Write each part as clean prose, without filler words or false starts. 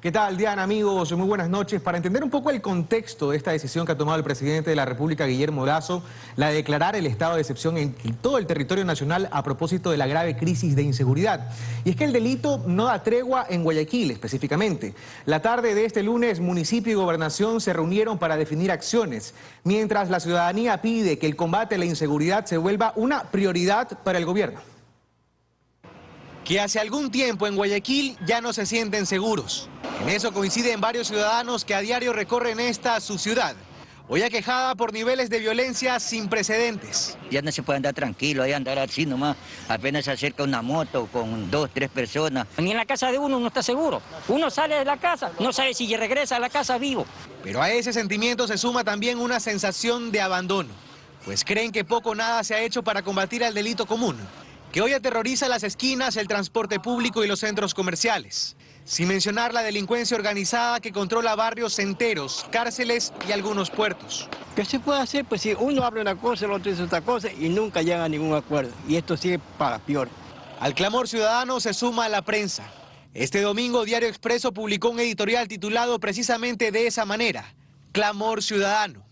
¿Qué tal, Diana, amigos? Muy buenas noches. Para entender un poco el contexto de esta decisión que ha tomado el presidente de la República, Guillermo Lasso, la de declarar el estado de excepción en todo el territorio nacional a propósito de la grave crisis de inseguridad. Y es que el delito no da tregua en Guayaquil, específicamente. La tarde de este lunes, municipio y gobernación se reunieron para definir acciones, mientras la ciudadanía pide que el combate a la inseguridad se vuelva una prioridad para el gobierno. Que hace algún tiempo en Guayaquil ya no se sienten seguros. En eso coinciden varios ciudadanos que a diario recorren su ciudad, hoy aquejada por niveles de violencia sin precedentes. Ya no se puede andar tranquilo, hay andar así nomás, apenas se acerca una moto con 2, 3 personas. Ni en la casa de uno no está seguro. Uno sale de la casa, no sabe si regresa a la casa vivo. Pero a ese sentimiento se suma también una sensación de abandono, pues creen que poco o nada se ha hecho para combatir al delito común, que hoy aterroriza las esquinas, el transporte público y los centros comerciales. Sin mencionar la delincuencia organizada que controla barrios enteros, cárceles y algunos puertos. ¿Qué se puede hacer? Pues si uno habla una cosa, el otro dice otra cosa y nunca llega a ningún acuerdo. Y esto sigue para peor. Al clamor ciudadano se suma la prensa. Este domingo Diario Expreso publicó un editorial titulado precisamente de esa manera, Clamor Ciudadano.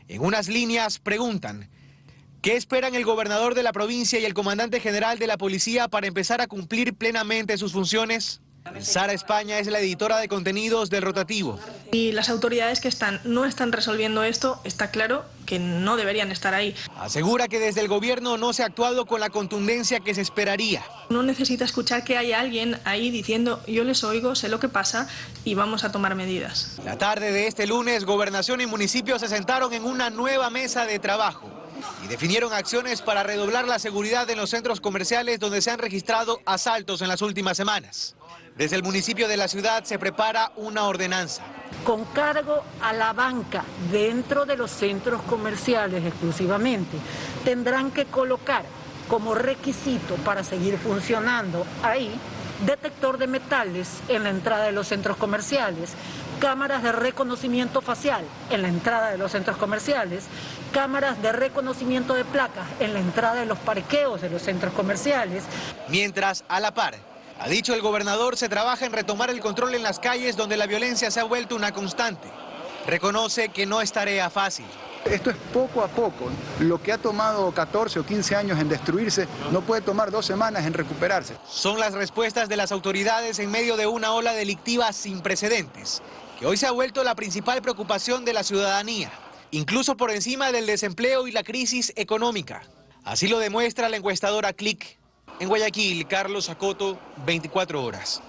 En unas líneas preguntan: ¿qué esperan el gobernador de la provincia y el comandante general de la policía para empezar a cumplir plenamente sus funciones? Sara España es la editora de contenidos del Rotativo. Y las autoridades que no están resolviendo esto, está claro que no deberían estar ahí. Asegura que desde el gobierno no se ha actuado con la contundencia que se esperaría. No necesita escuchar que haya alguien ahí diciendo: yo les oigo, sé lo que pasa y vamos a tomar medidas. La tarde de este lunes, Gobernación y municipios se sentaron en una nueva mesa de trabajo y definieron acciones para redoblar la seguridad en los centros comerciales donde se han registrado asaltos en las últimas semanas. Desde el municipio de la ciudad se prepara una ordenanza. Con cargo a la banca dentro de los centros comerciales exclusivamente, tendrán que colocar como requisito para seguir funcionando ahí detector de metales en la entrada de los centros comerciales, cámaras de reconocimiento facial en la entrada de los centros comerciales, cámaras de reconocimiento de placas en la entrada de los parqueos de los centros comerciales. Mientras, a la par, ha dicho el gobernador, se trabaja en retomar el control en las calles donde la violencia se ha vuelto una constante. Reconoce que no es tarea fácil. Esto es poco a poco. Lo que ha tomado 14 o 15 años en destruirse no puede tomar 2 semanas en recuperarse. Son las respuestas de las autoridades en medio de una ola delictiva sin precedentes, que hoy se ha vuelto la principal preocupación de la ciudadanía, incluso por encima del desempleo y la crisis económica. Así lo demuestra la encuestadora Click. En Guayaquil, Carlos Acoto, 24 horas.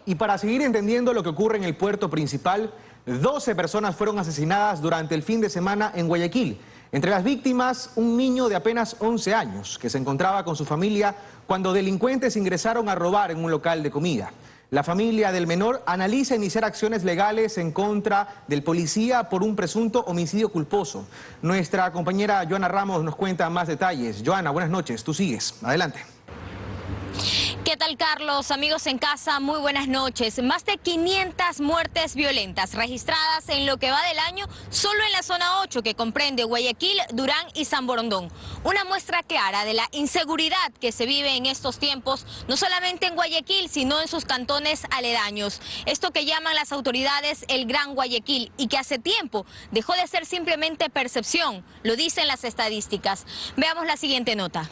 Y para seguir entendiendo lo que ocurre en el puerto principal, 12 personas fueron asesinadas durante el fin de semana en Guayaquil. Entre las víctimas, un niño de apenas 11 años que se encontraba con su familia cuando delincuentes ingresaron a robar en un local de comida. La familia del menor analiza iniciar acciones legales en contra del policía por un presunto homicidio culposo. Nuestra compañera Joana Ramos nos cuenta más detalles. Joana, buenas noches, tú sigues. Adelante. ¿Qué tal, Carlos? Amigos en casa, muy buenas noches. Más de 500 muertes violentas registradas en lo que va del año solo en la zona 8, que comprende Guayaquil, Durán y San Borondón. Una muestra clara de la inseguridad que se vive en estos tiempos, no solamente en Guayaquil, sino en sus cantones aledaños. Esto que llaman las autoridades el Gran Guayaquil y que hace tiempo dejó de ser simplemente percepción, lo dicen las estadísticas. Veamos la siguiente nota.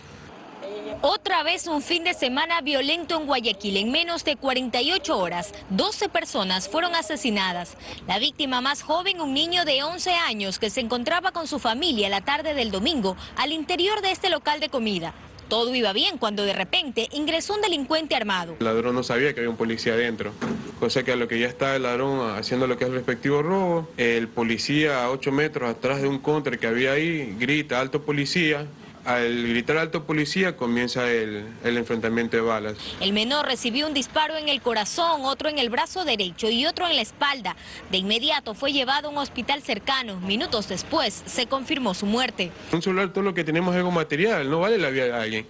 Otra vez un fin de semana violento en Guayaquil. En menos de 48 horas, 12 personas fueron asesinadas. La víctima más joven, un niño de 11 años que se encontraba con su familia la tarde del domingo al interior de este local de comida. Todo iba bien cuando de repente ingresó un delincuente armado. El ladrón no sabía que había un policía adentro, cosa que a lo que ya está el ladrón haciendo lo que es el respectivo robo, el policía a 8 metros atrás de un counter que había ahí grita "alto policía". Al gritar "alto policía" comienza el enfrentamiento de balas. El menor recibió un disparo en el corazón, otro en el brazo derecho y otro en la espalda. De inmediato fue llevado a un hospital cercano. Minutos después se confirmó su muerte. Un celular, todo lo que tenemos es algo material, no vale la vida de alguien.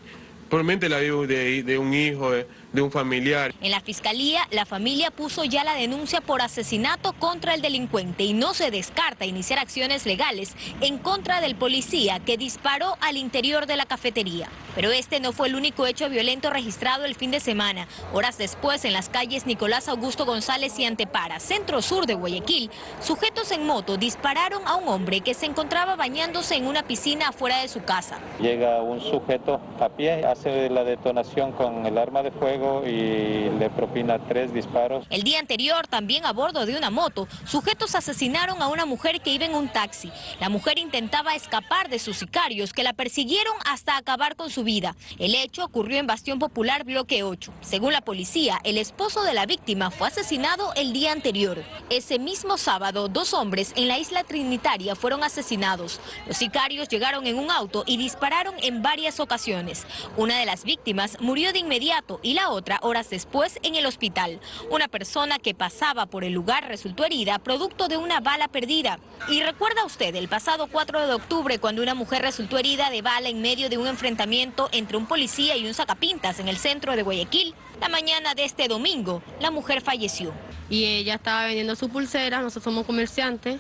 Probablemente la vida de un hijo, de un familiar. En la fiscalía, la familia puso ya la denuncia por asesinato contra el delincuente y no se descarta iniciar acciones legales en contra del policía que disparó al interior de la cafetería. Pero este no fue el único hecho violento registrado el fin de semana. Horas después, en las calles Nicolás Augusto González y Antepara, centro sur de Guayaquil, sujetos en moto dispararon a un hombre que se encontraba bañándose en una piscina afuera de su casa. Llega un sujeto a pie, hace la detonación con el arma de fuego y le propina 3 disparos. El día anterior, también a bordo de una moto, sujetos asesinaron a una mujer que iba en un taxi. La mujer intentaba escapar de sus sicarios, que la persiguieron hasta acabar con su vida. El hecho ocurrió en Bastión Popular, bloque 8. Según la policía, el esposo de la víctima fue asesinado el día anterior. Ese mismo sábado, 2 hombres en la isla Trinitaria fueron asesinados. Los sicarios llegaron en un auto y dispararon en varias ocasiones. Una de las víctimas murió de inmediato y la otra horas después en el hospital. Una persona que pasaba por el lugar resultó herida producto de una bala perdida. ¿Y recuerda usted el pasado 4 de octubre cuando una mujer resultó herida de bala en medio de un enfrentamiento entre un policía y un sacapintas en el centro de Guayaquil? La mañana de este domingo, la mujer falleció. Y ella estaba vendiendo su pulsera, nosotros somos comerciantes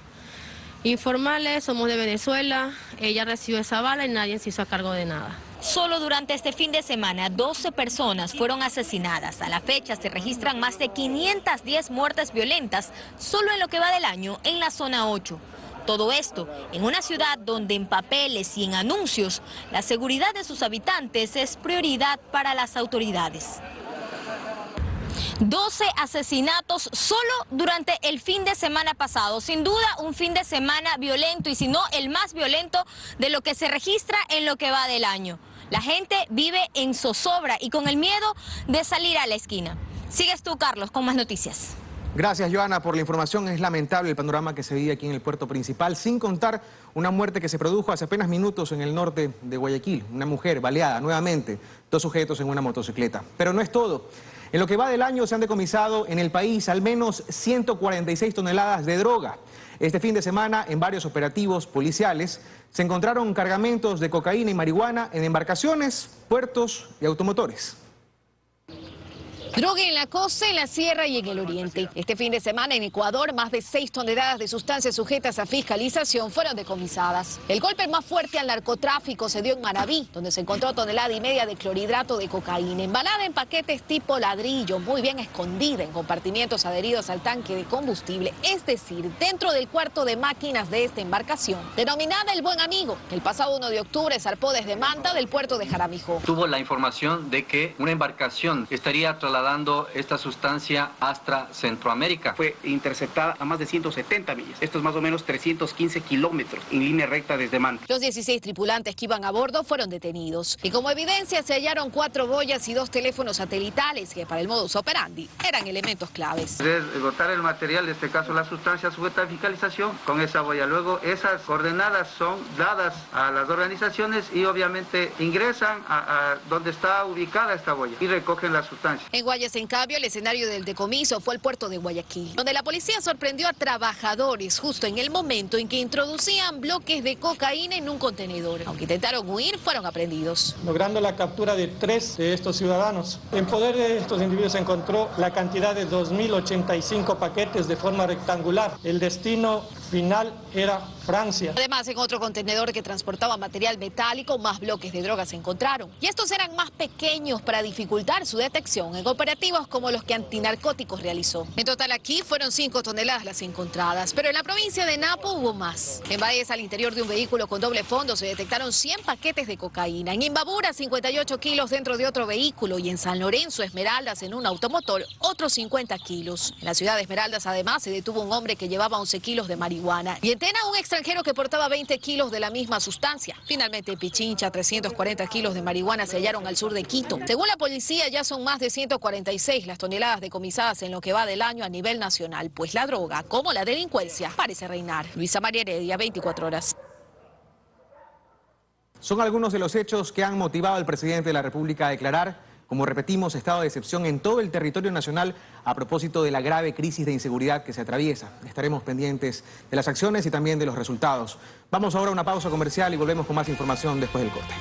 informales, somos de Venezuela, ella recibió esa bala y nadie se hizo a cargo de nada. Solo durante este fin de semana, 12 personas fueron asesinadas. A la fecha se registran más de 510 muertes violentas solo en lo que va del año en la zona 8. Todo esto en una ciudad donde en papeles y en anuncios la seguridad de sus habitantes es prioridad para las autoridades. 12 asesinatos solo durante el fin de semana pasado. Sin duda un fin de semana violento y si no el más violento de lo que se registra en lo que va del año. La gente vive en zozobra y con el miedo de salir a la esquina. Sigues tú, Carlos, con más noticias. Gracias, Joana, por la información. Es lamentable el panorama que se vive aquí en el puerto principal, sin contar una muerte que se produjo hace apenas minutos en el norte de Guayaquil. Una mujer baleada nuevamente, 2 sujetos en una motocicleta. Pero no es todo. En lo que va del año se han decomisado en el país al menos 146 toneladas de droga. Este fin de semana, en varios operativos policiales, se encontraron cargamentos de cocaína y marihuana en embarcaciones, puertos y automotores. Droga en la costa, en la sierra y en el oriente. Este fin de semana en Ecuador, más de 6 toneladas de sustancias sujetas a fiscalización fueron decomisadas. El golpe más fuerte al narcotráfico se dio en Manabí, donde se encontró 1,5 toneladas de clorhidrato de cocaína, embalada en paquetes tipo ladrillo, muy bien escondida en compartimientos adheridos al tanque de combustible, es decir, dentro del cuarto de máquinas de esta embarcación, denominada El Buen Amigo, que el pasado 1 de octubre zarpó desde Manta del puerto de Jaramillo. Tuvo la información de que una embarcación estaría trasladando esta sustancia hasta Centroamérica. Fue interceptada a más de 170 millas. Esto es más o menos 315 kilómetros en línea recta desde Manta. Los 16 tripulantes que iban a bordo fueron detenidos. Y como evidencia se hallaron 4 boyas y 2 teléfonos satelitales que para el modus operandi eran elementos claves. Es botar el material, en este caso la sustancia sujeta a fiscalización con esa boya. Luego esas coordenadas son dadas a las organizaciones y obviamente ingresan a donde está ubicada esta boya y recogen la sustancia. En Guayas, en cambio, el escenario del decomiso fue el puerto de Guayaquil, donde la policía sorprendió a trabajadores justo en el momento en que introducían bloques de cocaína en un contenedor. Aunque intentaron huir, fueron aprendidos. Logrando la captura de 3 de estos ciudadanos. En poder de estos individuos se encontró la cantidad de 2.085 paquetes de forma rectangular. El destino final era Francia. Además, en otro contenedor que transportaba material metálico, más bloques de drogas se encontraron. Y estos eran más pequeños para dificultar su detección en operativos como los que Antinarcóticos realizó. En total aquí fueron 5 toneladas las encontradas, pero en la provincia de Napo hubo más. En Valles, al interior de un vehículo con doble fondo, se detectaron 100 paquetes de cocaína. En Imbabura, 58 kilos dentro de otro vehículo. Y en San Lorenzo, Esmeraldas, en un automotor, otros 50 kilos. En la ciudad de Esmeraldas, además, se detuvo un hombre que llevaba 11 kilos de marihuana. Y en Tena, un extranjero que portaba 20 kilos de la misma sustancia. Finalmente, en Pichincha, 340 kilos de marihuana se hallaron al sur de Quito. Según la policía, ya son más de 146 las toneladas decomisadas en lo que va del año a nivel nacional, pues la droga, como la delincuencia, parece reinar. Luisa María Heredia, 24 horas. Son algunos de los hechos que han motivado al presidente de la República a declarar, como repetimos, estado de excepción en todo el territorio nacional a propósito de la grave crisis de inseguridad que se atraviesa. Estaremos pendientes de las acciones y también de los resultados. Vamos ahora a una pausa comercial y volvemos con más información después del corte.